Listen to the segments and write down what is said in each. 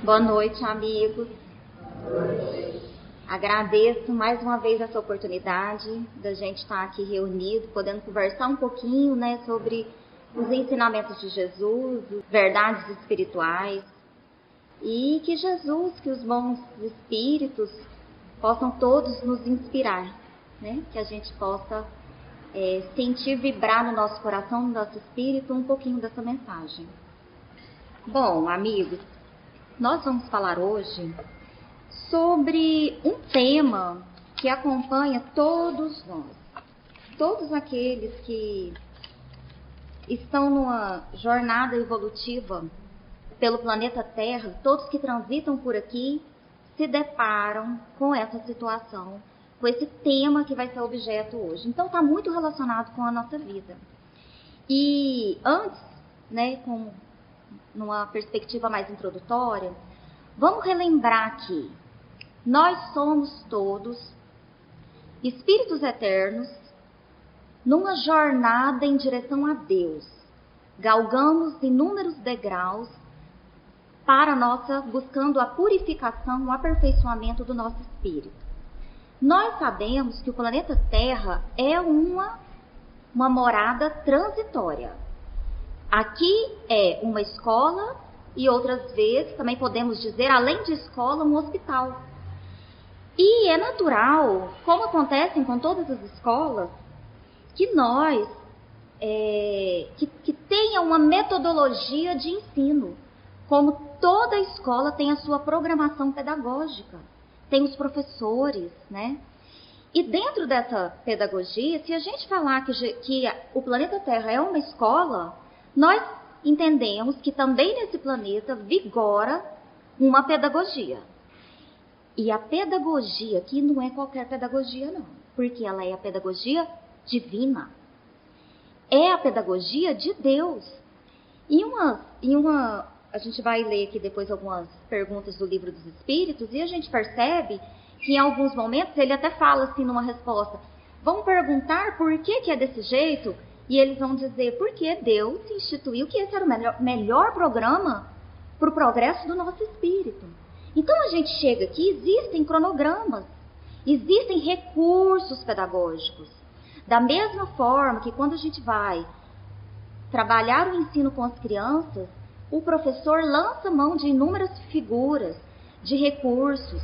Boa noite, amigos. Agradeço mais uma vez essa oportunidade da gente estar aqui reunido, podendo conversar um pouquinho, sobre os ensinamentos de Jesus, verdades espirituais, e que Jesus, que os bons espíritos possam todos nos inspirar, que a gente possa sentir vibrar no nosso coração, no nosso espírito, um pouquinho dessa mensagem. Bom, amigos, nós vamos falar hoje sobre um tema que acompanha todos nós, todos aqueles que estão numa jornada evolutiva pelo planeta Terra, todos que transitam por aqui se deparam com essa situação, com esse tema que vai ser objeto hoje. Então está muito relacionado com a nossa vida. E antes, como numa perspectiva mais introdutória, vamos relembrar que nós somos todos espíritos eternos numa jornada em direção a Deus. Galgamos inúmeros degraus buscando a purificação, o aperfeiçoamento do nosso espírito. Nós sabemos que o planeta Terra é uma morada transitória. Aqui é uma escola e outras vezes, também podemos dizer, além de escola, um hospital. E é natural, como acontece com todas as escolas, que nós, que tenha uma metodologia de ensino, como toda escola tem a sua programação pedagógica, tem os professores, E dentro dessa pedagogia, se a gente falar que o planeta Terra é uma escola, nós entendemos que também nesse planeta vigora uma pedagogia. E a pedagogia aqui não é qualquer pedagogia, não, porque ela é a pedagogia divina. É a pedagogia de Deus. A gente vai ler aqui depois algumas perguntas do Livro dos Espíritos e a gente percebe que em alguns momentos ele até fala assim numa resposta: vão perguntar por que é desse jeito? E eles vão dizer, porque Deus instituiu que esse era o melhor programa para o progresso do nosso espírito. Então a gente chega aqui, existem cronogramas, existem recursos pedagógicos. Da mesma forma que quando a gente vai trabalhar o ensino com as crianças, o professor lança mão de inúmeras figuras, de recursos,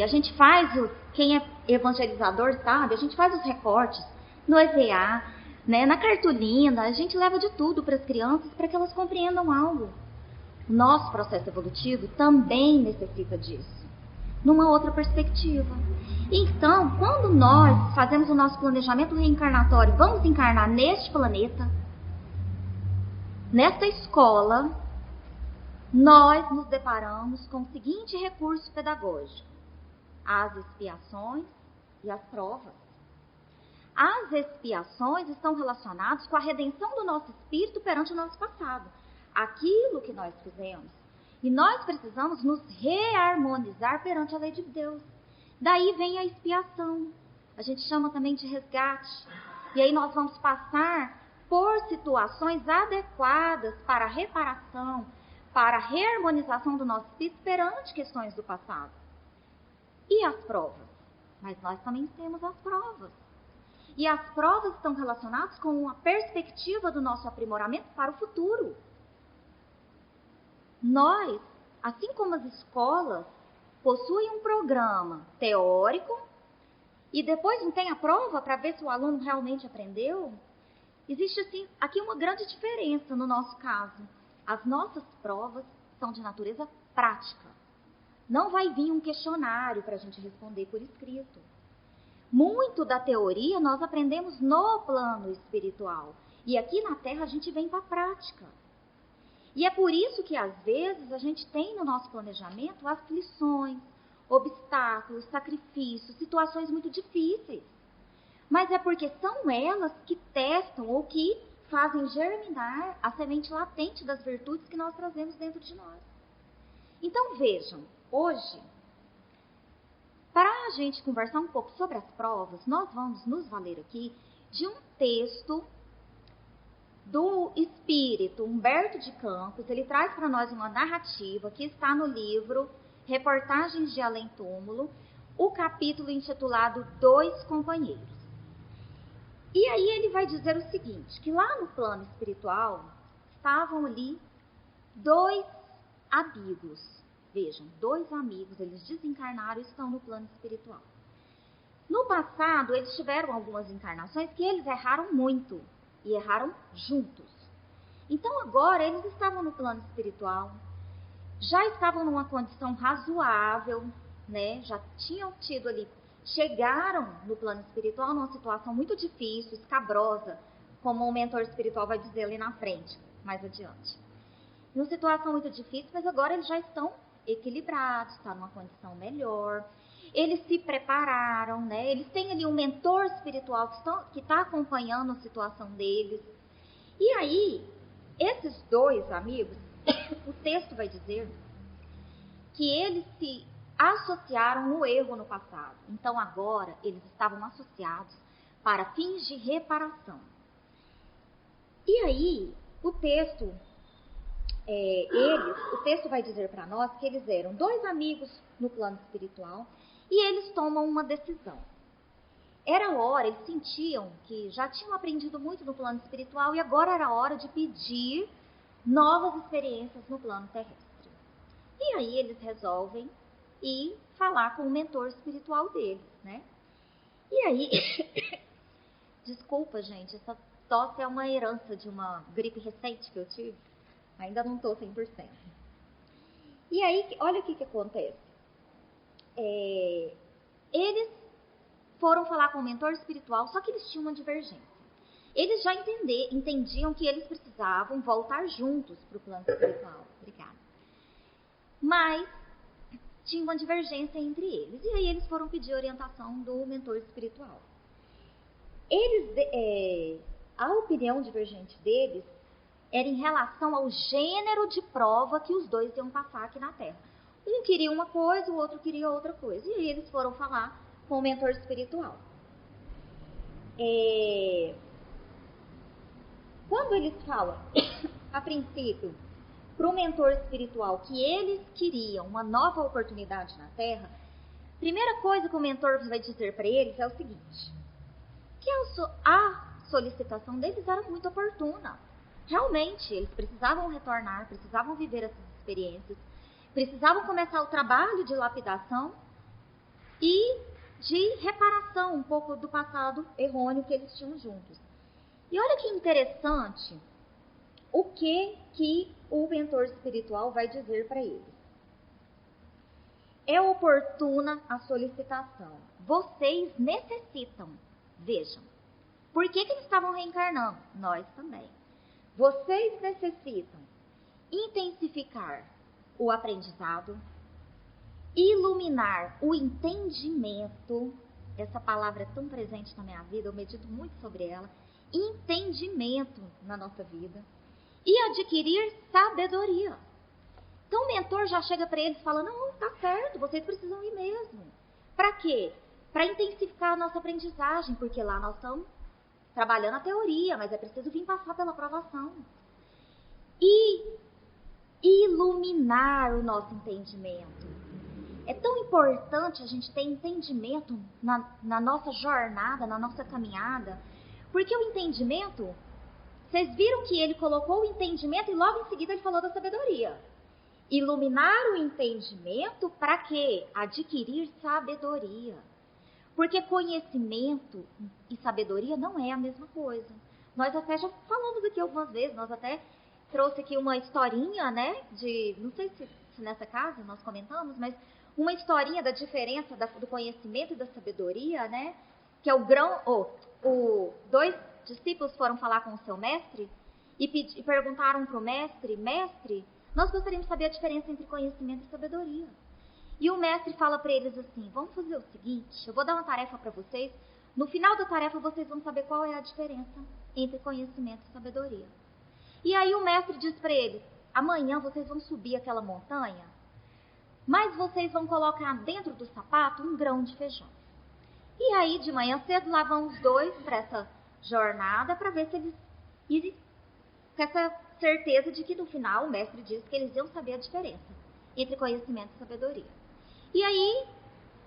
a gente faz, quem é evangelizador sabe, a gente faz os recortes no EVA, na cartolina, a gente leva de tudo para as crianças para que elas compreendam algo. O nosso processo evolutivo também necessita disso, numa outra perspectiva. Então, quando nós fazemos o nosso planejamento reencarnatório, vamos encarnar neste planeta, nesta escola, nós nos deparamos com o seguinte recurso pedagógico: as expiações e as provas. As expiações estão relacionadas com a redenção do nosso espírito perante o nosso passado, aquilo que nós fizemos. E nós precisamos nos reharmonizar perante a lei de Deus. Daí vem a expiação. A gente chama também de resgate. E aí nós vamos passar por situações adequadas para a reparação, para a reharmonização do nosso espírito perante questões do passado. E as provas? Mas nós também temos as provas. E as provas estão relacionadas com a perspectiva do nosso aprimoramento para o futuro. Nós, assim como as escolas, possuem um programa teórico e depois não tem a prova para ver se o aluno realmente aprendeu. Existe assim, aqui uma grande diferença no nosso caso. As nossas provas são de natureza prática. Não vai vir um questionário para a gente responder por escrito. Muito da teoria nós aprendemos no plano espiritual. E aqui na Terra a gente vem para a prática. E é por isso que às vezes a gente tem no nosso planejamento aflições, obstáculos, sacrifícios, situações muito difíceis. Mas é porque são elas que testam ou que fazem germinar a semente latente das virtudes que nós trazemos dentro de nós. Então vejam, hoje, para a gente conversar um pouco sobre as provas, nós vamos nos valer aqui de um texto do espírito Humberto de Campos, ele traz para nós uma narrativa que está no livro Reportagens de Além Túmulo, o capítulo intitulado Dois Companheiros. E aí ele vai dizer o seguinte, que lá no plano espiritual estavam ali dois amigos. Vejam, dois amigos, eles desencarnaram e estão no plano espiritual. No passado, eles tiveram algumas encarnações que eles erraram muito e erraram juntos. Então agora eles estavam no plano espiritual, já estavam numa condição razoável, né? Já tinham tido ali, chegaram no plano espiritual numa situação muito difícil, escabrosa, como o mentor espiritual vai dizer ali na frente, mais adiante. Numa situação muito difícil, mas agora eles já estão equilibrados, estão numa condição melhor. Eles se prepararam, né? Eles têm ali um mentor espiritual que está acompanhando a situação deles. E aí, esses dois amigos, o texto vai dizer que eles se associaram no erro no passado. Então agora eles estavam associados para fins de reparação. E aí, o texto vai dizer para nós que eles eram dois amigos no plano espiritual e eles tomam uma decisão. Era hora, eles sentiam que já tinham aprendido muito no plano espiritual e agora era hora de pedir novas experiências no plano terrestre. E aí eles resolvem ir falar com o mentor espiritual deles, né? E aí, desculpa gente, essa tosse é uma herança de uma gripe recente que eu tive, ainda não estou 100%. E aí, olha o que acontece. Eles foram falar com o mentor espiritual, só que eles tinham uma divergência. Eles já entendiam que eles precisavam voltar juntos para o plano espiritual. Obrigada. Mas tinha uma divergência entre eles. E aí eles foram pedir orientação do mentor espiritual. A opinião divergente deles era em relação ao gênero de prova que os dois iam passar aqui na Terra. Um queria uma coisa, o outro queria outra coisa. E aí eles foram falar com o mentor espiritual. Quando eles falam, a princípio, para o mentor espiritual que eles queriam uma nova oportunidade na Terra, a primeira coisa que o mentor vai dizer para eles é o seguinte, que a solicitação deles era muito oportuna. Realmente, eles precisavam retornar, precisavam viver essas experiências, precisavam começar o trabalho de lapidação e de reparação um pouco do passado errôneo que eles tinham juntos. E olha que interessante o que o mentor espiritual vai dizer para eles. É oportuna a solicitação. Vocês necessitam. Vejam. Por que eles estavam reencarnando? Nós também. Vocês necessitam intensificar o aprendizado, iluminar o entendimento. Essa palavra é tão presente na minha vida, eu medito muito sobre ela. Entendimento na nossa vida. E adquirir sabedoria. Então o mentor já chega para eles e fala, não, tá certo, vocês precisam ir mesmo. Para quê? Para intensificar a nossa aprendizagem, porque lá nós estamos trabalhando a teoria, mas é preciso vir passar pela aprovação. E iluminar o nosso entendimento. É tão importante a gente ter entendimento na nossa jornada, na nossa caminhada, porque o entendimento, vocês viram que ele colocou o entendimento e logo em seguida ele falou da sabedoria. Iluminar o entendimento para quê? Adquirir sabedoria. Porque conhecimento e sabedoria não é a mesma coisa. Nós até já falamos aqui algumas vezes, nós até trouxe aqui uma historinha, né? Não sei se nessa casa nós comentamos, mas uma historinha da diferença do conhecimento e da sabedoria, né? Que é dois discípulos foram falar com o seu mestre e perguntaram para o mestre, nós gostaríamos de saber a diferença entre conhecimento e sabedoria. E o mestre fala para eles assim, vamos fazer o seguinte, eu vou dar uma tarefa para vocês, no final da tarefa vocês vão saber qual é a diferença entre conhecimento e sabedoria. E aí o mestre diz para eles, amanhã vocês vão subir aquela montanha, mas vocês vão colocar dentro do sapato um grão de feijão. E aí de manhã cedo lá vão os dois para essa jornada para ver se eles com essa certeza de que no final o mestre disse que eles iam saber a diferença entre conhecimento e sabedoria. E aí,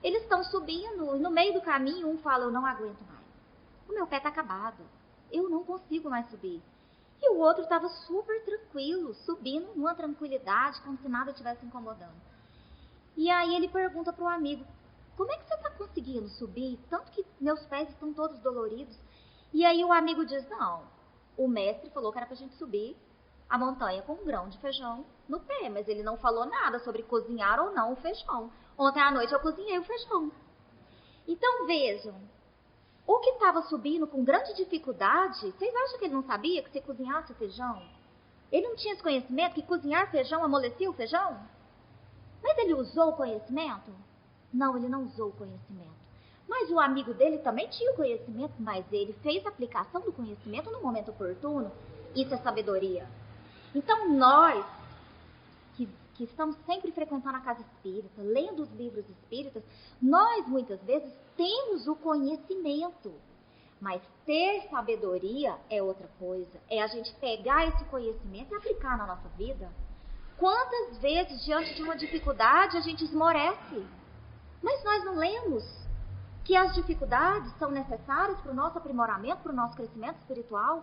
eles estão subindo, e no meio do caminho, um fala, eu não aguento mais. O meu pé está acabado, eu não consigo mais subir. E o outro estava super tranquilo, subindo numa tranquilidade, como se nada estivesse incomodando. E aí ele pergunta para o amigo, como é que você está conseguindo subir? Tanto que meus pés estão todos doloridos. E aí o amigo diz, não, o mestre falou que era para a gente subir a montanha com um grão de feijão no pé, mas ele não falou nada sobre cozinhar ou não o feijão. Ontem à noite eu cozinhei o feijão. Então vejam, o que estava subindo com grande dificuldade, vocês acham que ele não sabia que se cozinhasse o feijão? Ele não tinha esse conhecimento que cozinhar feijão amolecia o feijão? Mas ele usou o conhecimento? Não, ele não usou o conhecimento. Mas o amigo dele também tinha o conhecimento, mas ele fez a aplicação do conhecimento no momento oportuno. Isso é sabedoria. Então nós, que estamos sempre frequentando a casa espírita, lendo os livros espíritas, nós muitas vezes temos o conhecimento. Mas ter sabedoria é outra coisa. É a gente pegar esse conhecimento e aplicar na nossa vida. Quantas vezes, diante de uma dificuldade, a gente esmorece? Mas nós não lemos que as dificuldades são necessárias para o nosso aprimoramento, para o nosso crescimento espiritual.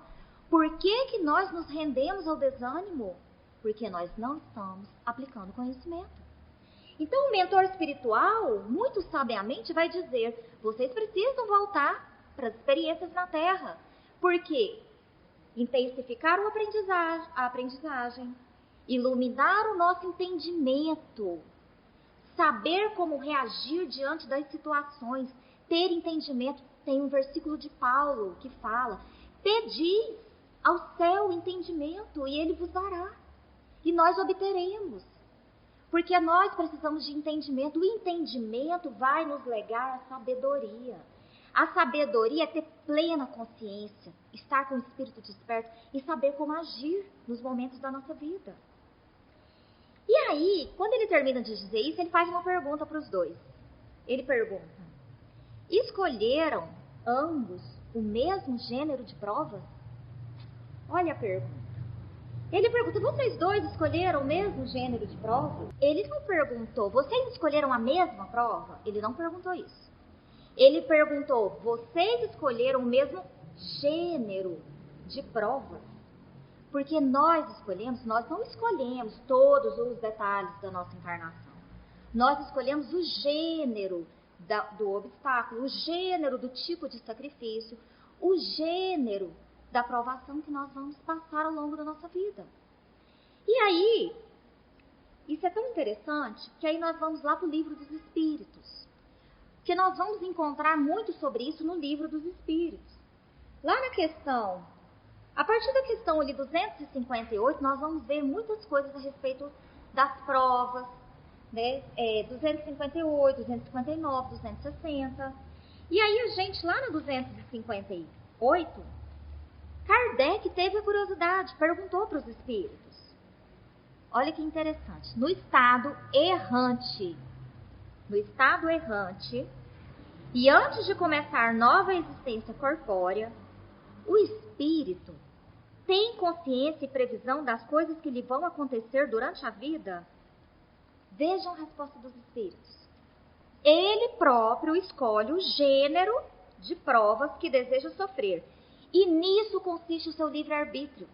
Por que nós nos rendemos ao desânimo? Porque nós não estamos aplicando conhecimento. Então o mentor espiritual, muito sabiamente, vai dizer, vocês precisam voltar para as experiências na Terra. Por quê? Intensificar a aprendizagem, iluminar o nosso entendimento, saber como reagir diante das situações, ter entendimento. Tem um versículo de Paulo que fala, pedi ao céu entendimento e ele vos dará. E nós obteremos. Porque nós precisamos de entendimento. O entendimento vai nos legar a sabedoria. A sabedoria é ter plena consciência, estar com o espírito desperto e saber como agir nos momentos da nossa vida. E aí, quando ele termina de dizer isso, ele faz uma pergunta para os dois. Ele pergunta, escolheram ambos o mesmo gênero de provas? Olha a pergunta. Ele pergunta, vocês dois escolheram o mesmo gênero de prova? Ele não perguntou, vocês escolheram a mesma prova? Ele não perguntou isso. Ele perguntou, vocês escolheram o mesmo gênero de provas? Porque nós não escolhemos todos os detalhes da nossa encarnação. Nós escolhemos o gênero do obstáculo, o gênero do tipo de sacrifício, o gênero da provação que nós vamos passar ao longo da nossa vida. E aí, isso é tão interessante, que aí nós vamos lá para o Livro dos Espíritos. Porque nós vamos encontrar muito sobre isso no Livro dos Espíritos. Lá na questão, a partir da questão ali 258, nós vamos ver muitas coisas a respeito das provas, né? 258, 259, 260. E aí a gente, lá no 258, Kardec teve a curiosidade, perguntou para os espíritos. Olha que interessante. No estado errante, e antes de começar nova existência corpórea, o espírito tem consciência e previsão das coisas que lhe vão acontecer durante a vida? Vejam a resposta dos espíritos. Ele próprio escolhe o gênero de provas que deseja sofrer. E nisso consiste o seu livre-arbítrio.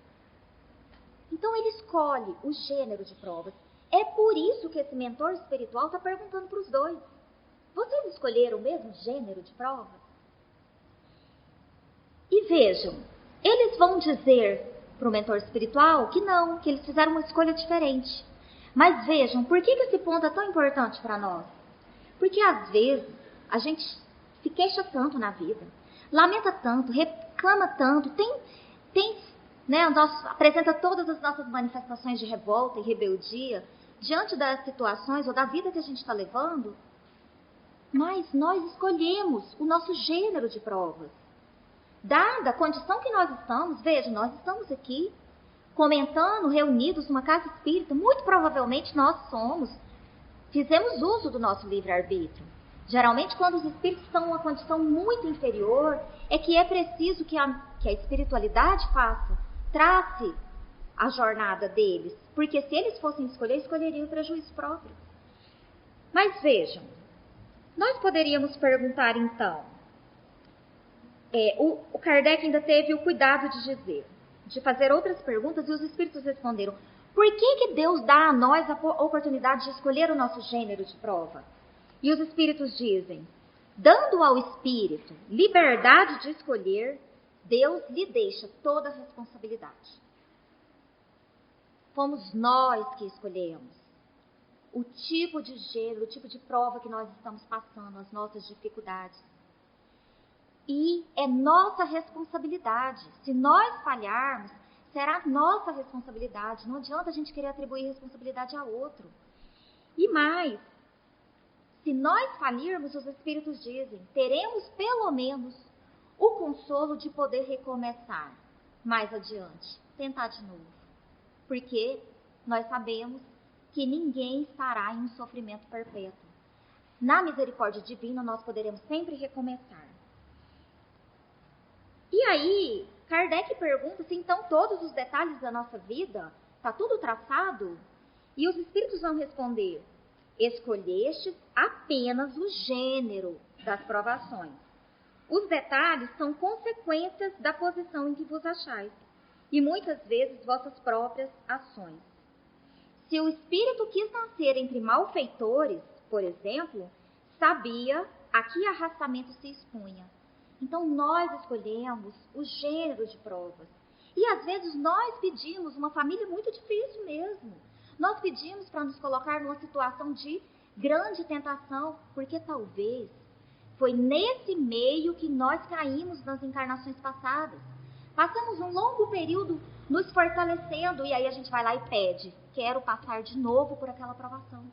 Então ele escolhe o gênero de provas. É por isso que esse mentor espiritual está perguntando para os dois. Vocês escolheram o mesmo gênero de prova? E vejam, eles vão dizer para o mentor espiritual que não, que eles fizeram uma escolha diferente. Mas vejam, por que esse ponto é tão importante para nós? Porque às vezes a gente se queixa tanto na vida, lamenta tanto, reclama tanto, apresenta todas as nossas manifestações de revolta e rebeldia diante das situações ou da vida que a gente está levando, mas nós escolhemos o nosso gênero de provas. Dada a condição que nós estamos, veja, nós estamos aqui comentando, reunidos numa casa espírita, muito provavelmente nós fizemos uso do nosso livre-arbítrio. Geralmente, quando os espíritos estão em uma condição muito inferior, é que é preciso que a espiritualidade trace a jornada deles, porque se eles fossem escolher, escolheriam o prejuízo próprio. Mas vejam, nós poderíamos perguntar então, o Kardec ainda teve o cuidado de fazer outras perguntas e os espíritos responderam: por que Deus dá a nós a oportunidade de escolher o nosso gênero de prova? E os espíritos dizem: dando ao espírito liberdade de escolher, Deus lhe deixa toda a responsabilidade. Fomos nós que escolhemos o tipo de gênero, o tipo de prova que nós estamos passando, as nossas dificuldades. E é nossa responsabilidade. Se nós falharmos, será nossa responsabilidade. Não adianta a gente querer atribuir responsabilidade a outro. E mais, se nós falirmos, os espíritos dizem, teremos pelo menos o consolo de poder recomeçar mais adiante, tentar de novo. Porque nós sabemos que ninguém estará em um sofrimento perpétuo. Na misericórdia divina, nós poderemos sempre recomeçar. E aí, Kardec pergunta se então todos os detalhes da nossa vida, está tudo traçado? E os espíritos vão responder: escolhestes apenas o gênero das provações. Os detalhes são consequências da posição em que vos achais, e muitas vezes vossas próprias ações. Se o espírito quis nascer entre malfeitores, por exemplo, sabia a que arrastamento se expunha. Então nós escolhemos o gênero de provas. E às vezes nós pedimos uma família muito difícil mesmo. Nós pedimos para nos colocar numa situação de grande tentação, porque talvez foi nesse meio que nós caímos nas encarnações passadas. Passamos um longo período nos fortalecendo e aí a gente vai lá e pede: quero passar de novo por aquela provação.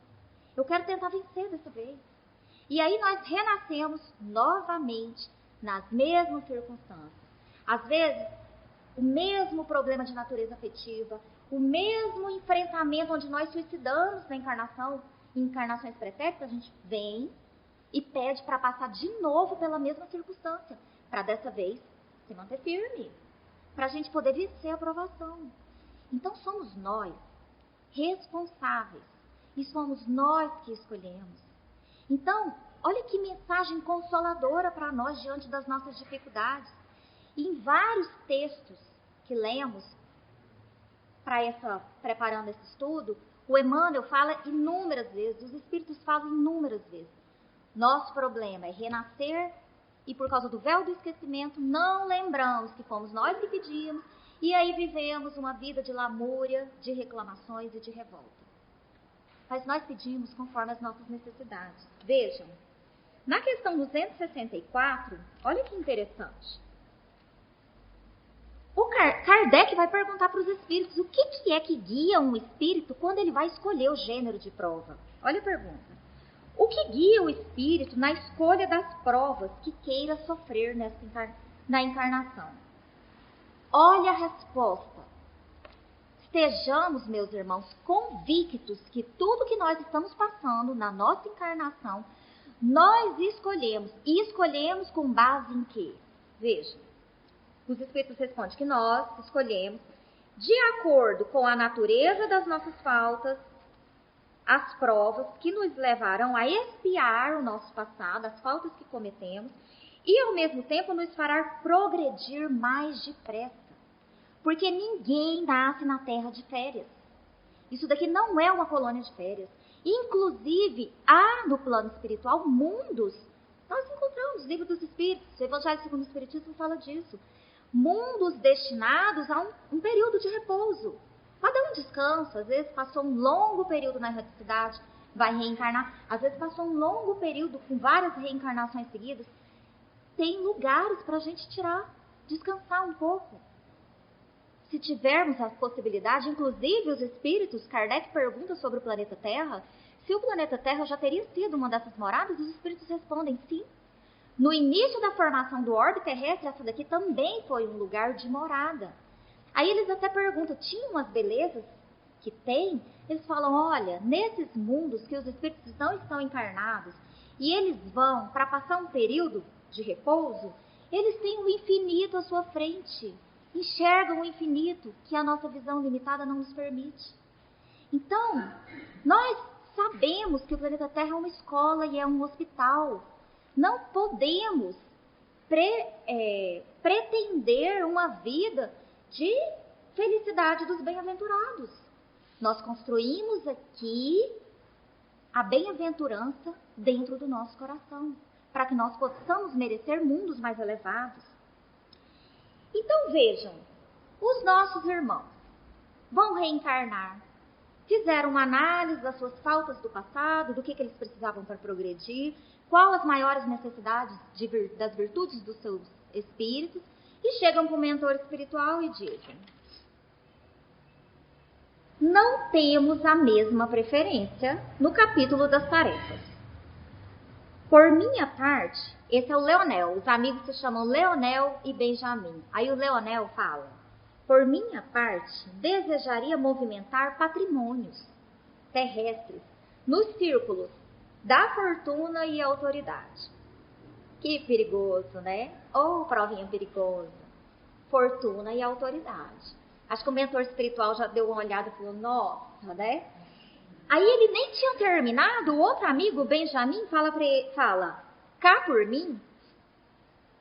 Eu quero tentar vencer dessa vez. E aí nós renascemos novamente nas mesmas circunstâncias. Às vezes, o mesmo problema de natureza afetiva, o mesmo enfrentamento onde nós suicidamos na encarnação, em encarnações pretéritas, a gente vem e pede para passar de novo pela mesma circunstância, para dessa vez se manter firme, para a gente poder vencer a provação. Então somos nós responsáveis e somos nós que escolhemos. Então, olha que mensagem consoladora para nós diante das nossas dificuldades. E em vários textos que lemos preparando esse estudo, o Emmanuel fala inúmeras vezes, os espíritos falam inúmeras vezes. Nosso problema é renascer e por causa do véu do esquecimento não lembramos que fomos nós que pedimos e aí vivemos uma vida de lamúria, de reclamações e de revolta. Mas nós pedimos conforme as nossas necessidades. Vejam, na questão 264, olha que interessante. O Kardec vai perguntar para os espíritos o que é que guia um espírito quando ele vai escolher o gênero de prova. Olha a pergunta. O que guia o espírito na escolha das provas que queira sofrer na encarnação? Olha a resposta. Estejamos, meus irmãos, convictos que tudo que nós estamos passando na nossa encarnação, nós escolhemos. E escolhemos com base em quê? Veja, os espíritos respondem que nós escolhemos de acordo com a natureza das nossas faltas, as provas que nos levarão a expiar o nosso passado, as faltas que cometemos, e ao mesmo tempo nos fará progredir mais depressa. Porque ninguém nasce na terra de férias. Isso daqui não é uma colônia de férias. Inclusive, há no plano espiritual mundos. Nós encontramos no livro dos Espíritos, o Evangelho segundo o Espiritismo fala disso. Mundos destinados a um período de repouso. Cada um descansa, às vezes passou um longo período na erraticidade, vai reencarnar. Às vezes passou um longo período com várias reencarnações seguidas. Tem lugares para a gente descansar um pouco. Se tivermos a possibilidade, inclusive os espíritos, Kardec pergunta sobre o planeta Terra, se o planeta Terra já teria sido uma dessas moradas, os espíritos respondem sim. No início da formação do orbe terrestre, essa daqui também foi um lugar de morada. Aí eles até perguntam, tinham as belezas que tem? Eles falam, olha, nesses mundos que os espíritos não estão encarnados e eles vão para passar um período de repouso, eles têm o infinito à sua frente. enxergam o infinito que a nossa visão limitada não nos permite. Então, nós sabemos que o planeta Terra é uma escola e é um hospital. Não podemos pretender uma vida de felicidade dos bem-aventurados. Nós construímos aqui a bem-aventurança dentro do nosso coração, para que nós possamos merecer mundos mais elevados. Então vejam, os nossos irmãos vão reencarnar, fizeram uma análise das suas faltas do passado, do que eles precisavam para progredir, qual as maiores necessidades das virtudes dos seus espíritos, e chegam para o mentor espiritual e dizem: não temos a mesma preferência no capítulo das tarefas. Por minha parte, esse é o Leonel, os amigos se chamam Leonel e Benjamin. Aí o Leonel fala: por minha parte, desejaria movimentar patrimônios terrestres nos círculos da fortuna e autoridade. Que perigoso, né? Oh, provinha perigosa. Fortuna e autoridade. Acho que o mentor espiritual já deu uma olhada e falou: nossa, né? Aí ele nem tinha terminado, o outro amigo, Benjamin, fala: cá por mim,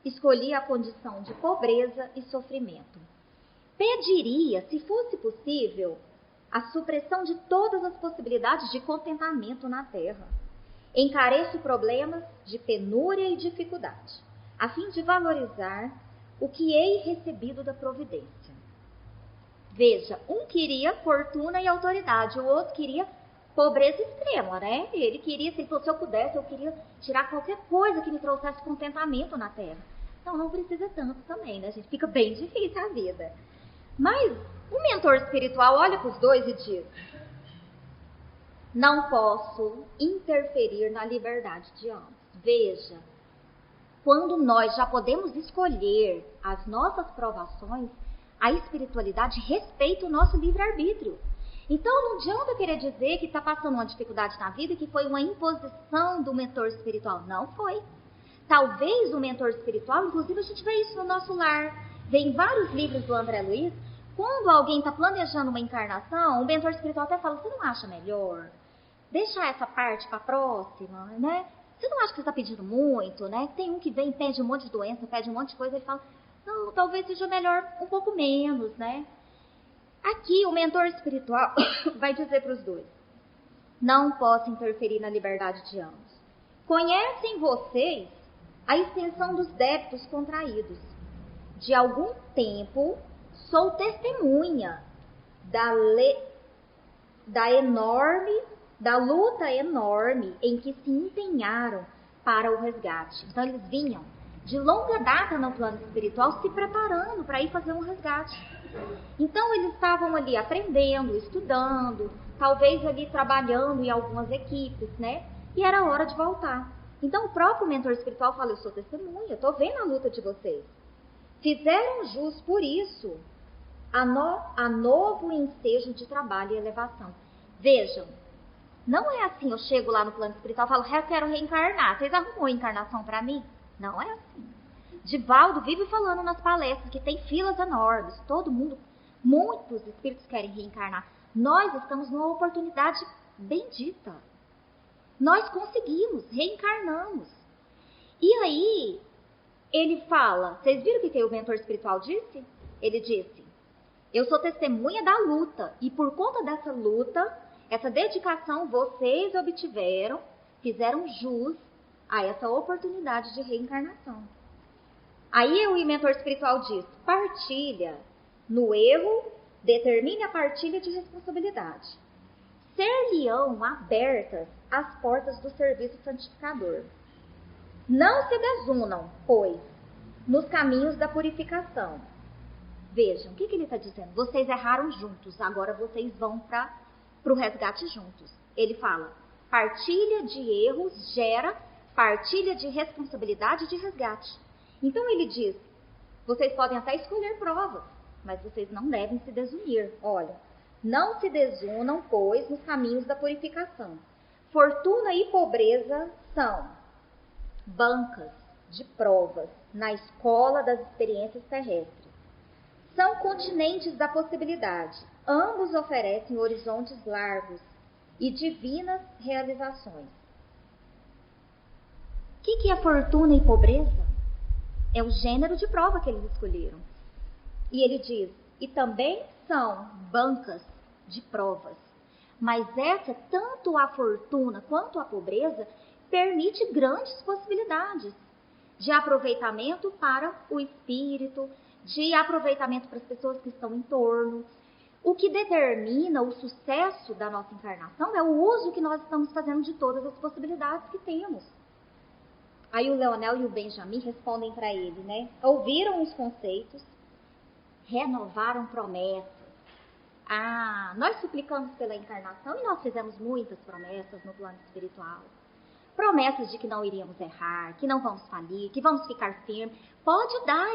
escolhi a condição de pobreza e sofrimento. Pediria, se fosse possível, a supressão de todas as possibilidades de contentamento na terra. Encareço problemas de penúria e dificuldade, a fim de valorizar o que hei recebido da providência. Veja, um queria fortuna e autoridade, o outro queria pobreza extrema, né? Ele queria, se eu pudesse, eu queria tirar qualquer coisa que me trouxesse contentamento na terra. Então não precisa tanto também, né? A gente fica bem difícil a vida. Mas o mentor espiritual olha para os dois e diz: não posso interferir na liberdade de ambos. Veja, quando nós já podemos escolher as nossas provações, a espiritualidade respeita o nosso livre-arbítrio. Então não adianta querer dizer que está passando uma dificuldade na vida, que foi uma imposição do mentor espiritual. Não foi. Talvez o mentor espiritual, inclusive a gente vê isso no nosso lar, vê em vários livros do André Luiz, quando alguém está planejando uma encarnação, o mentor espiritual até fala: você não acha melhor deixar essa parte para a próxima, né? Você não acha que você está pedindo muito, né? Tem um que vem e pede um monte de doença, pede um monte de coisa, ele fala: não, talvez seja melhor um pouco menos, né? Aqui o mentor espiritual vai dizer para os dois: não posso interferir na liberdade de ambos. Conhecem vocês a extensão dos débitos contraídos. De algum tempo sou testemunha da luta enorme em que se empenharam para o resgate. Então eles vinham de longa data no plano espiritual se preparando para ir fazer um resgate. Então eles estavam ali aprendendo, estudando, talvez ali trabalhando em algumas equipes, né? E era hora de voltar. Então o próprio mentor espiritual fala: eu sou testemunha, estou vendo a luta de vocês. Fizeram jus por isso a novo ensejo de trabalho e elevação. Vejam, não é assim: eu chego lá no plano espiritual e falo: eu quero reencarnar, vocês arrumam encarnação para mim? Não é assim. Divaldo vive falando nas palestras que tem filas enormes, todo mundo, muitos espíritos querem reencarnar. Nós estamos numa oportunidade bendita. Nós conseguimos, reencarnamos. E aí, ele fala, vocês viram o que o mentor espiritual disse? Ele disse: eu sou testemunha da luta, e por conta dessa luta, essa dedicação vocês obtiveram, fizeram jus a essa oportunidade de reencarnação. Aí o mentor espiritual diz: partilha no erro, determine a partilha de responsabilidade. Ser-lhe-ão abertas as portas do serviço santificador. Não se desunam, pois, nos caminhos da purificação. Vejam, o que ele está dizendo? Vocês erraram juntos, agora vocês vão para o resgate juntos. Ele fala: partilha de erros gera partilha de responsabilidade e de resgate. Então ele diz: vocês podem até escolher provas, mas vocês não devem se desunir. Olha, não se desunam, pois, nos caminhos da purificação. Fortuna e pobreza são bancas de provas na escola das experiências terrestres. São continentes da possibilidade. Ambos oferecem horizontes largos e divinas realizações. O que é fortuna e pobreza? É o gênero de prova que eles escolheram. E ele diz, e também são bancas de provas. Mas essa, tanto a fortuna quanto a pobreza, permite grandes possibilidades de aproveitamento para o espírito, de aproveitamento para as pessoas que estão em torno. O que determina o sucesso da nossa encarnação é o uso que nós estamos fazendo de todas as possibilidades que temos. Aí o Leonel e o Benjamin respondem para ele, né? Ouviram os conceitos, renovaram promessas. Nós suplicamos pela encarnação e nós fizemos muitas promessas no plano espiritual. Promessas de que não iríamos errar, que não vamos falir, que vamos ficar firmes. Pode dar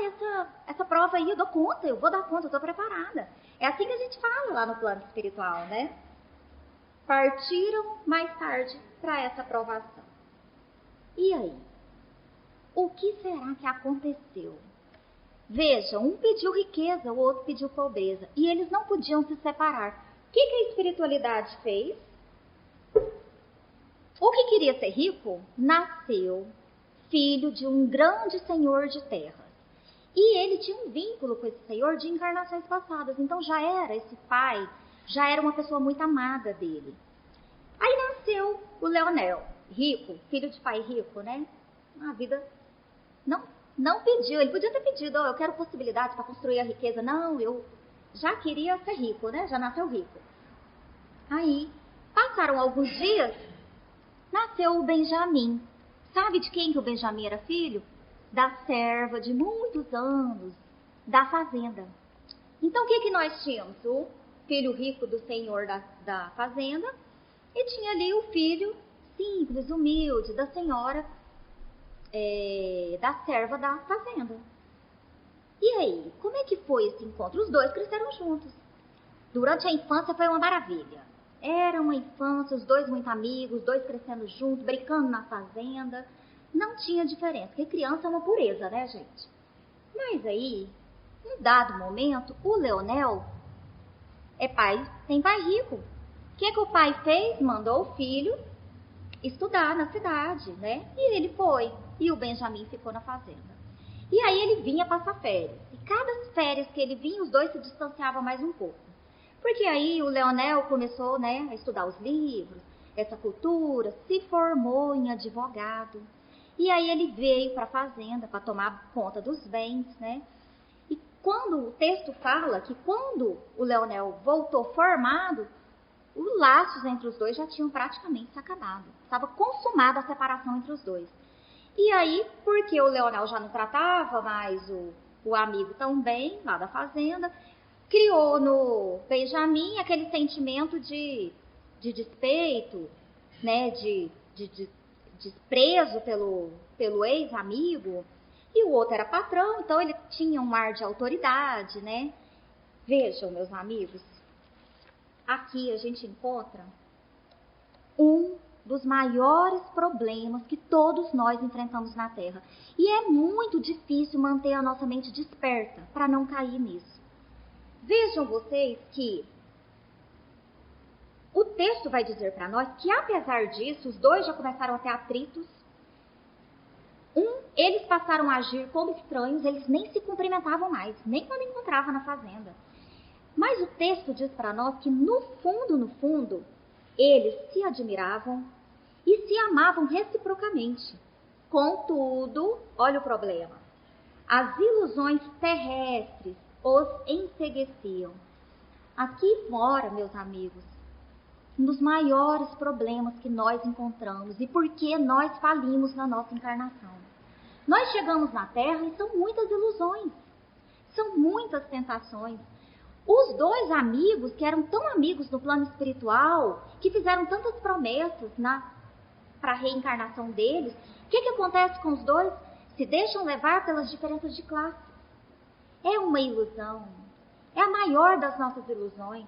essa prova aí, eu dou conta, eu vou dar conta, eu estou preparada. É assim que a gente fala lá no plano espiritual, né? Partiram mais tarde para essa provação. E aí? O que será que aconteceu? Veja, um pediu riqueza, o outro pediu pobreza. E eles não podiam se separar. O que a espiritualidade fez? O que queria ser rico, nasceu filho de um grande senhor de terras. E ele tinha um vínculo com esse senhor de encarnações passadas. Então já era esse pai, já era uma pessoa muito amada dele. Aí nasceu o Leonel, rico, filho de pai rico, né? A vida não pediu, ele podia ter pedido, eu quero possibilidades para construir a riqueza. Não, eu já queria ser rico, né? Já nasceu rico. Aí, passaram alguns dias, nasceu o Benjamin. Sabe de quem que o Benjamin era filho? Da serva de muitos anos, da fazenda. Então, o que nós tínhamos? O filho rico do senhor da fazenda e tinha ali o filho simples, humilde, da senhora, da serva da fazenda. E aí, como é que foi esse encontro? Os dois cresceram juntos. Durante a infância foi uma maravilha. Era uma infância, os dois muito amigos, os dois crescendo juntos, brincando na fazenda. Não tinha diferença, porque criança é uma pureza, né, gente? Mas aí, em dado momento, o Leonel tem pai rico. O que o pai fez? Mandou o filho estudar na cidade, né? E ele foi. E o Benjamin ficou na fazenda. E aí ele vinha passar férias. E cada férias que ele vinha, os dois se distanciavam mais um pouco. Porque aí o Leonel começou, né, a estudar os livros, essa cultura, se formou em advogado. E aí ele veio para a fazenda para tomar conta dos bens, né? E quando o texto fala que quando o Leonel voltou formado, os laços entre os dois já tinham praticamente se acabado. Estava consumada a separação entre os dois. E aí, porque o Leonel já não tratava mais o amigo tão bem, lá da fazenda, criou no Benjamin aquele sentimento de despeito, né, de desprezo pelo ex-amigo. E o outro era patrão, então ele tinha um ar de autoridade, né? Vejam, meus amigos, aqui a gente encontra um dos maiores problemas que todos nós enfrentamos na Terra. E é muito difícil manter a nossa mente desperta para não cair nisso. Vejam vocês que o texto vai dizer para nós que, apesar disso, os dois já começaram a ter atritos. Eles passaram a agir como estranhos, eles nem se cumprimentavam mais, nem quando encontravam na fazenda. Mas o texto diz para nós que, no fundo, eles se admiravam e se amavam reciprocamente. Contudo, olha o problema. As ilusões terrestres os encegueciam. Aqui fora, meus amigos, um dos maiores problemas que nós encontramos e por que nós falimos na nossa encarnação. Nós chegamos na Terra e são muitas ilusões, são muitas tentações. Os dois amigos, que eram tão amigos no plano espiritual, que fizeram tantas promessas para a reencarnação deles, o que acontece com os dois? Se deixam levar pelas diferenças de classe. É uma ilusão, é a maior das nossas ilusões.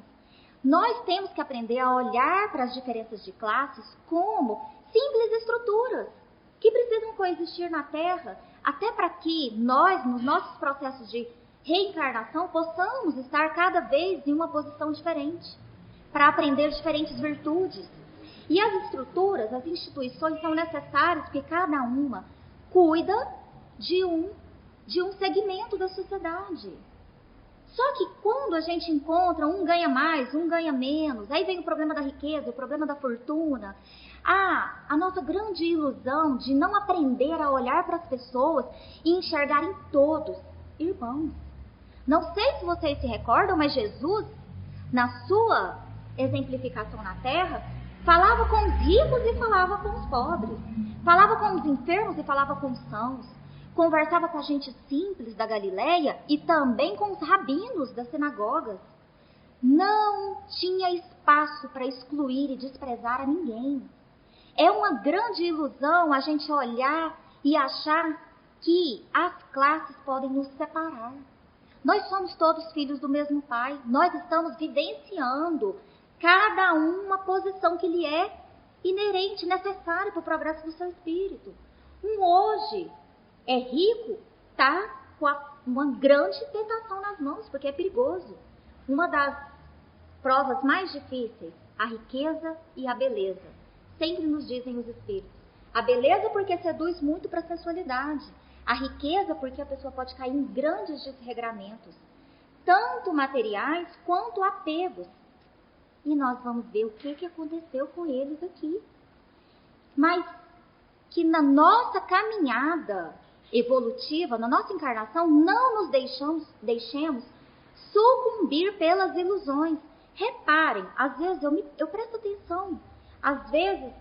Nós temos que aprender a olhar para as diferenças de classes como simples estruturas que precisam coexistir na Terra, até para que nós, nos nossos processos de reencarnação, possamos estar cada vez em uma posição diferente, para aprender diferentes virtudes. E as estruturas, as instituições são necessárias porque cada uma cuida de um segmento da sociedade. Só que quando a gente encontra um ganha mais, um ganha menos, aí vem o problema da riqueza, o problema da fortuna, a nossa grande ilusão de não aprender a olhar para as pessoas e enxergar em todos irmãos. Não sei se vocês se recordam, mas Jesus, na sua exemplificação na terra, falava com os ricos e falava com os pobres, falava com os enfermos e falava com os sãos, conversava com a gente simples da Galileia e também com os rabinos das sinagogas. Não tinha espaço para excluir e desprezar a ninguém. É uma grande ilusão a gente olhar e achar que as classes podem nos separar. Nós somos todos filhos do mesmo Pai. Nós estamos vivenciando cada um uma posição que lhe é inerente, necessária para o progresso do seu espírito. Um hoje é rico, está com uma grande tentação nas mãos, porque é perigoso. Uma das provas mais difíceis, a riqueza e a beleza. Sempre nos dizem os espíritos. A beleza porque seduz muito para a sensualidade. A riqueza porque a pessoa pode cair em grandes desregramentos, tanto materiais quanto apegos. E nós vamos ver o que aconteceu com eles aqui. Mas que na nossa caminhada evolutiva, na nossa encarnação, não nos deixemos sucumbir pelas ilusões. Reparem, às vezes eu presto atenção, às vezes,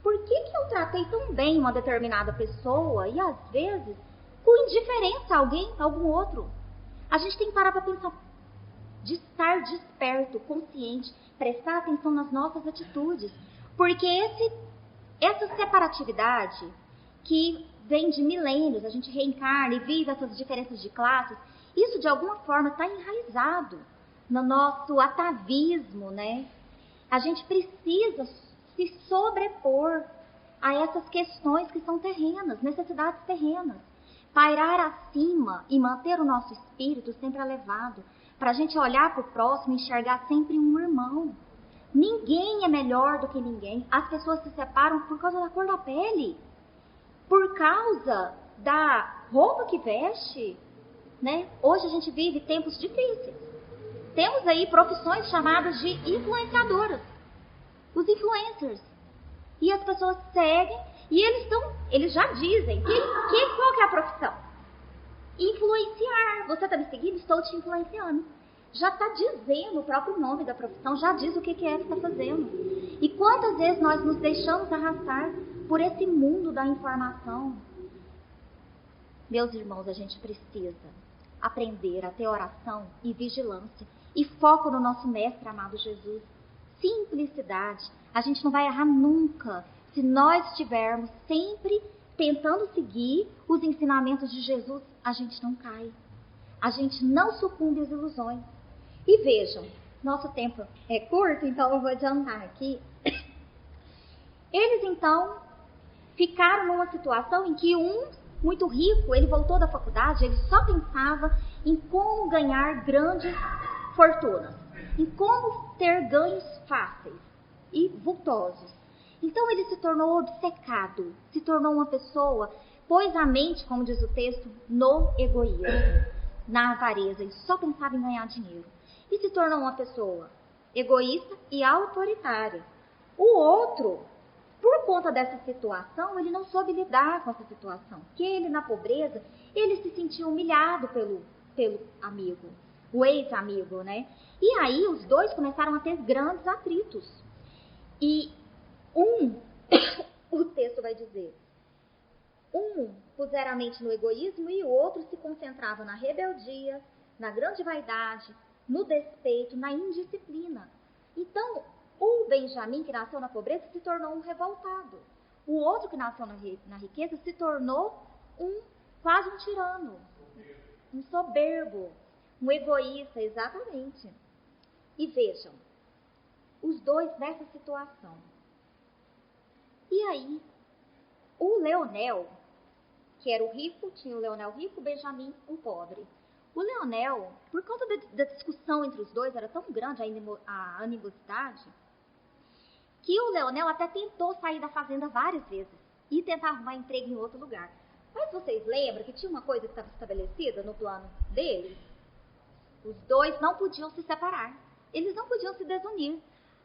por que eu tratei tão bem uma determinada pessoa e às vezes com indiferença a algum outro? A gente tem que parar para pensar, de estar desperto, consciente, prestar atenção nas nossas atitudes, porque essa separatividade que vem de milênios, a gente reencarna e vive essas diferenças de classes, isso de alguma forma está enraizado no nosso atavismo, né? A gente precisa se sobrepor a essas questões que são terrenas, necessidades terrenas. Pairar acima e manter o nosso espírito sempre elevado, para a gente olhar para o próximo e enxergar sempre um irmão. Ninguém é melhor do que ninguém. As pessoas se separam por causa da cor da pele, por causa da roupa que veste, né? Hoje a gente vive tempos difíceis. Temos aí profissões chamadas de influenciadoras, os influencers. E as pessoas seguem e eles já dizem qual que é a profissão? Influenciar. Você está me seguindo? Estou te influenciando. Já está dizendo o próprio nome da profissão, já diz o que é que está fazendo. E quantas vezes nós nos deixamos arrastar por esse mundo da informação? Meus irmãos, a gente precisa aprender a ter oração e vigilância e foco no nosso Mestre amado Jesus. Simplicidade. A gente não vai errar nunca se nós estivermos sempre tentando seguir os ensinamentos de Jesus. A gente não cai. A gente não sucumbe às ilusões. E vejam, nosso tempo é curto, então eu vou adiantar aqui. Eles então ficaram numa situação em que um muito rico, ele voltou da faculdade, ele só pensava em como ganhar grandes fortunas, em como ter ganhos fáceis e vultosos. Então ele se tornou obcecado, se tornou uma pessoa, pôs a mente, como diz o texto, no egoísmo, na avareza, ele só pensava em ganhar dinheiro. E se tornou uma pessoa egoísta e autoritária. O outro, por conta dessa situação, ele não soube lidar com essa situação. Que ele, na pobreza, ele se sentiu humilhado pelo amigo, o ex-amigo, né? E aí os dois começaram a ter grandes atritos. E o texto vai dizer, pusera a mente no egoísmo e o outro se concentrava na rebeldia, na grande vaidade, no despeito, na indisciplina. Então, o Benjamim, que nasceu na pobreza, se tornou um revoltado. O outro, que nasceu na riqueza, se tornou quase um tirano, um soberbo, um egoísta, exatamente. E vejam, os dois nessa situação. E aí, o Leonel, que era o rico, tinha o Leonel rico, o Benjamim, o pobre. O Leonel, por causa da discussão entre os dois, era tão grande a animosidade, que o Leonel até tentou sair da fazenda várias vezes e tentar arrumar emprego em outro lugar. Mas vocês lembram que tinha uma coisa que estava estabelecida no plano deles? Os dois não podiam se separar. Eles não podiam se desunir.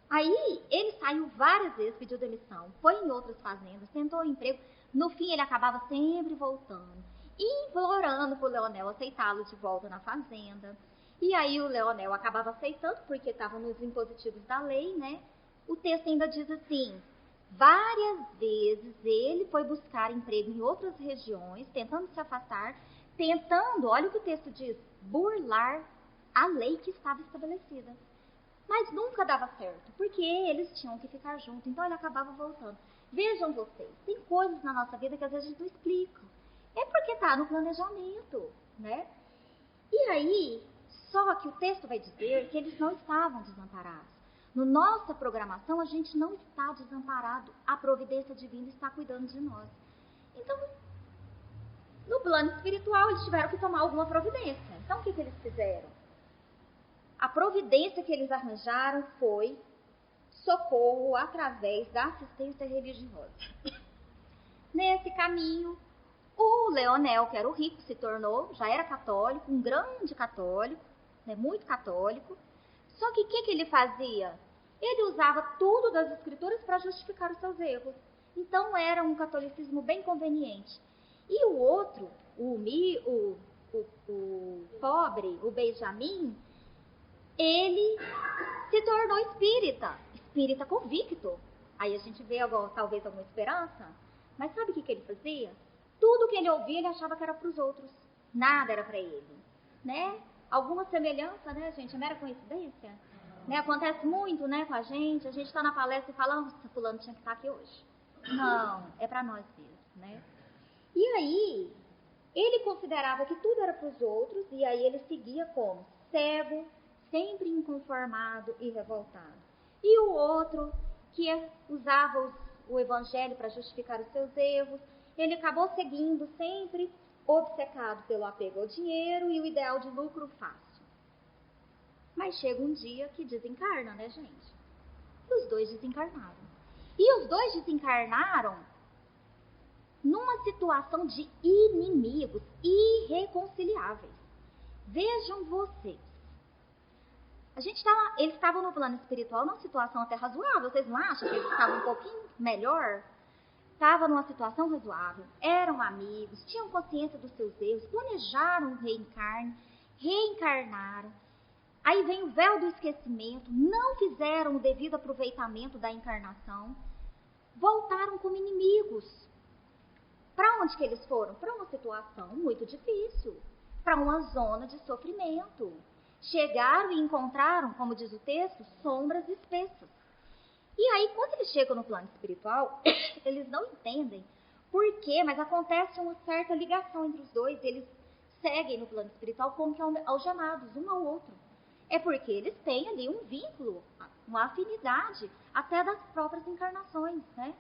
Aí ele saiu várias vezes, pediu demissão, foi em outras fazendas, tentou emprego. No fim ele acabava sempre voltando, implorando para o Leonel aceitá-lo de volta na fazenda. E aí o Leonel acabava aceitando, porque estava nos impositivos da lei, né? O texto ainda diz assim: várias vezes ele foi buscar emprego em outras regiões, tentando se afastar, tentando, olha o que o texto diz, burlar a lei que estava estabelecida. Mas nunca dava certo, porque eles tinham que ficar juntos, então ele acabava voltando. Vejam vocês, tem coisas na nossa vida que às vezes a gente não explica. É porque está no planejamento, né? E aí, só que o texto vai dizer que eles não estavam desamparados. No nossa programação, a gente não está desamparado. A providência divina está cuidando de nós. Então, no plano espiritual, eles tiveram que tomar alguma providência. Então, o que eles fizeram? A providência que eles arranjaram foi socorro através da assistência religiosa. Nesse caminho, o Leonel, que era o rico, se tornou, já era católico, um grande católico, né, muito católico. Só que o que ele fazia? Ele usava tudo das escrituras para justificar os seus erros. Então era um catolicismo bem conveniente. E o outro, o pobre, o Benjamin, ele se tornou espírita convicto. Aí a gente vê agora, talvez alguma esperança. Mas sabe o que ele fazia? Tudo que ele ouvia, ele achava que era para os outros. Nada era para ele, né? Alguma semelhança, né, gente? É mera coincidência. Né? Acontece muito, né, com a gente. A gente está na palestra e fala, nossa, fulano tinha que estar aqui hoje. Não, é para nós mesmos, né? E aí, ele considerava que tudo era para os outros, e aí ele seguia como cego, sempre inconformado e revoltado. E o outro, que usava o evangelho para justificar os seus erros, ele acabou seguindo sempre obcecado pelo apego ao dinheiro e o ideal de lucro fácil. Mas chega um dia que desencarna, né, gente? E os dois desencarnaram. E os dois desencarnaram numa situação de inimigos irreconciliáveis. Vejam vocês. Eles estavam no plano espiritual numa situação até razoável. Vocês não acham que eles estavam um pouquinho melhor? Estavam numa situação razoável, eram amigos, tinham consciência dos seus erros, planejaram o reencarnaram. Aí vem o véu do esquecimento, não fizeram o devido aproveitamento da encarnação, voltaram como inimigos. Para onde que eles foram? Para uma situação muito difícil, para uma zona de sofrimento. Chegaram e encontraram, como diz o texto, sombras espessas. E aí, quando eles chegam no plano espiritual, eles não entendem por quê, mas acontece uma certa ligação entre os dois. Eles seguem no plano espiritual como que algemados, um ao outro. É porque eles têm ali um vínculo, uma afinidade, até das próprias encarnações, né?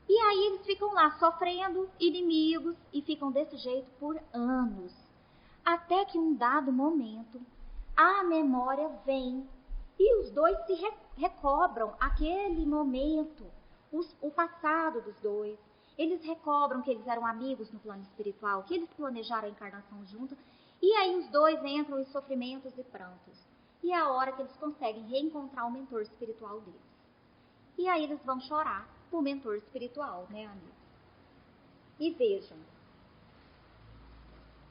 E aí eles ficam lá sofrendo, inimigos, e ficam desse jeito por anos. Até que um dado momento, a memória vem e os dois se recobram aquele momento, o passado dos dois. Eles recobram que eles eram amigos no plano espiritual, que eles planejaram a encarnação juntos. E aí os dois entram em sofrimentos e prantos. E é a hora que eles conseguem reencontrar o mentor espiritual deles. E aí eles vão chorar por mentor espiritual, né, amigos? E vejam,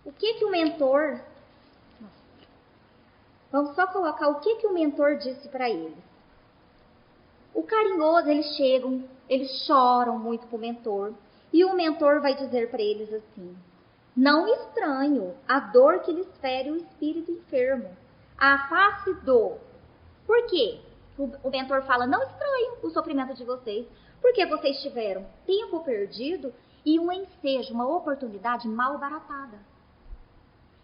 o que o mentor... Vamos só colocar o que o mentor disse para eles. O carinhoso, eles chegam, eles choram muito pro mentor. E o mentor vai dizer para eles assim: não estranho a dor que lhes fere o espírito enfermo. A face do... Por quê? O mentor fala, não estranho o sofrimento de vocês, porque vocês tiveram tempo perdido e um ensejo, uma oportunidade mal baratada.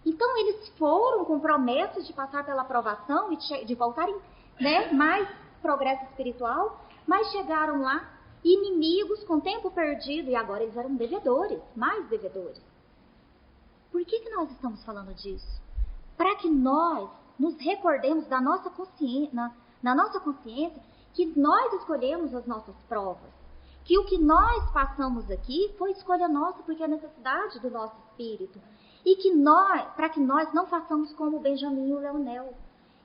Então, eles foram com promessas de passar pela aprovação e de voltarem, né, mais progresso espiritual, mas chegaram lá inimigos com tempo perdido e agora eles eram devedores, mais devedores. Por que nós estamos falando disso? Para que nós nos recordemos da nossa consciência, na nossa consciência, que nós escolhemos as nossas provas. Que o que nós passamos aqui foi escolha nossa, porque é a necessidade do nosso espírito. E que para que nós não façamos como Benjamin e o Leonel.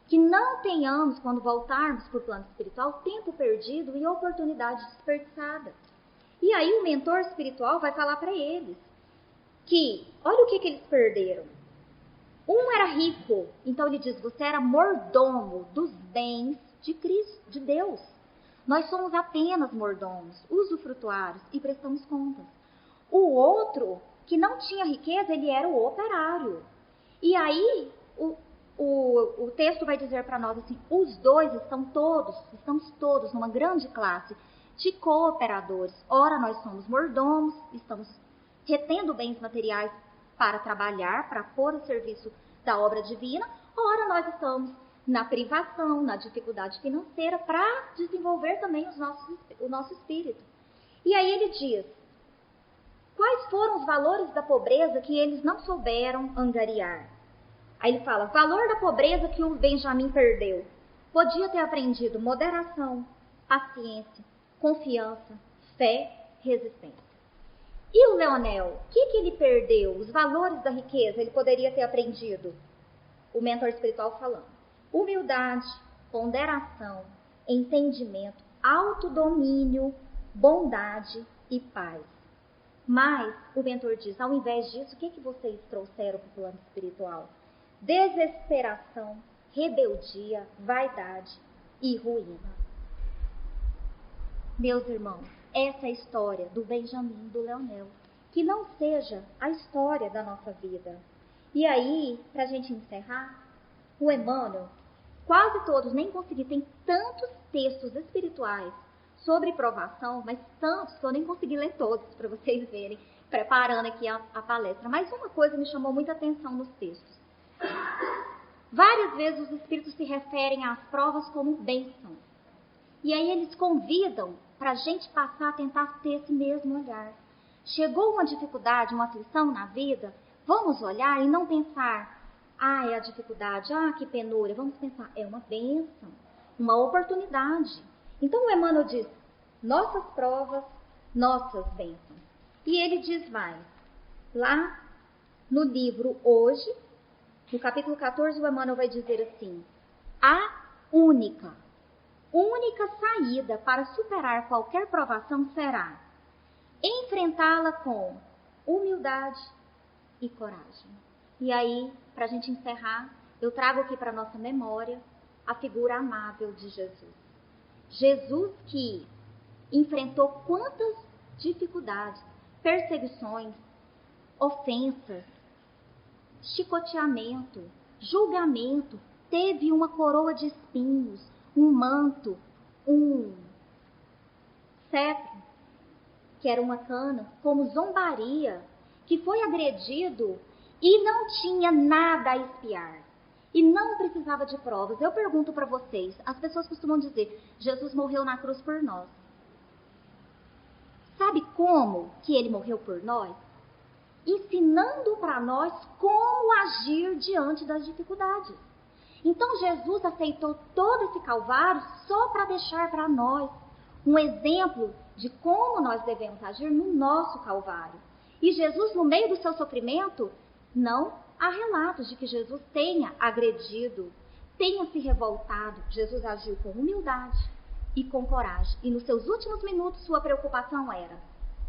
Que não tenhamos, quando voltarmos para o plano espiritual, tempo perdido e oportunidade desperdiçada. E aí o mentor espiritual vai falar para eles que, olha o que eles perderam. Um era rico, então ele diz, você era mordomo dos bens de Cristo, de Deus. Nós somos apenas mordomos, usufrutuários e prestamos contas. O outro, que não tinha riqueza, ele era o operário. E aí o texto vai dizer para nós assim, os dois estamos todos numa grande classe de cooperadores. Ora, nós somos mordomos, estamos retendo bens materiais para trabalhar, para pôr a serviço da obra divina. Ora, nós estamos na privação, na dificuldade financeira, para desenvolver também o nosso espírito. E aí ele diz, quais foram os valores da pobreza que eles não souberam angariar? Aí ele fala, valor da pobreza que o Benjamin perdeu. Podia ter aprendido moderação, paciência, confiança, fé, resistência. E o Leonel, o que ele perdeu? Os valores da riqueza ele poderia ter aprendido. O mentor espiritual falando. Humildade, ponderação, entendimento, autodomínio, bondade e paz. Mas, o mentor diz, ao invés disso, o que vocês trouxeram para o plano espiritual? Desesperação, rebeldia, vaidade e ruína. Meus irmãos, essa é a história do Benjamin, do Leonel. Que não seja a história da nossa vida. E aí, para a gente encerrar, o Emmanuel, quase todos, nem consegui, tem tantos textos espirituais sobre provação, mas tantos que eu nem consegui ler todos, para vocês verem, preparando aqui a palestra. Mas uma coisa me chamou muita atenção nos textos. Várias vezes os espíritos se referem às provas como bênçãos. E aí eles convidam para a gente passar a tentar ter esse mesmo olhar. Chegou uma dificuldade, uma aflição na vida, vamos olhar e não pensar, é a dificuldade, que penúria. Vamos pensar, é uma bênção, uma oportunidade. Então o Emmanuel diz, nossas provas, nossas bênçãos. E ele diz mais, lá no livro Hoje, no capítulo 14, o Emmanuel vai dizer assim, a única saída para superar qualquer provação será enfrentá-la com humildade e coragem. E aí, para a gente encerrar, eu trago aqui para a nossa memória a figura amável de Jesus. Jesus que enfrentou quantas dificuldades, perseguições, ofensas, chicoteamento, julgamento, teve uma coroa de espinhos, um manto, um cetro, que era uma cana, como zombaria, que foi agredido e não tinha nada a espiar. E não precisava de provas. Eu pergunto para vocês, as pessoas costumam dizer, Jesus morreu na cruz por nós. Sabe como que ele morreu por nós? Ensinando para nós como agir diante das dificuldades. Então Jesus aceitou todo esse calvário só para deixar para nós um exemplo de como nós devemos agir no nosso calvário. E Jesus, no meio do seu sofrimento, não há relatos de que Jesus tenha agredido, tenha se revoltado. Jesus agiu com humildade e com coragem. E nos seus últimos minutos, sua preocupação era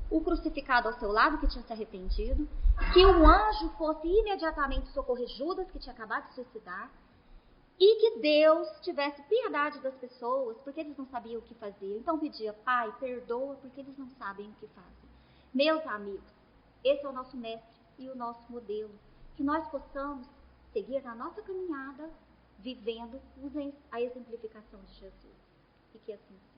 o crucificado ao seu lado, que tinha se arrependido, que o anjo fosse imediatamente socorrer Judas, que tinha acabado de suicidar, e que Deus tivesse piedade das pessoas, porque eles não sabiam o que fazer. Então pedia, Pai, perdoa, porque eles não sabem o que fazem. Meus amigos, esse é o nosso mestre e o nosso modelo. Que nós possamos seguir na nossa caminhada, vivendo a exemplificação de Jesus. E que assim seja.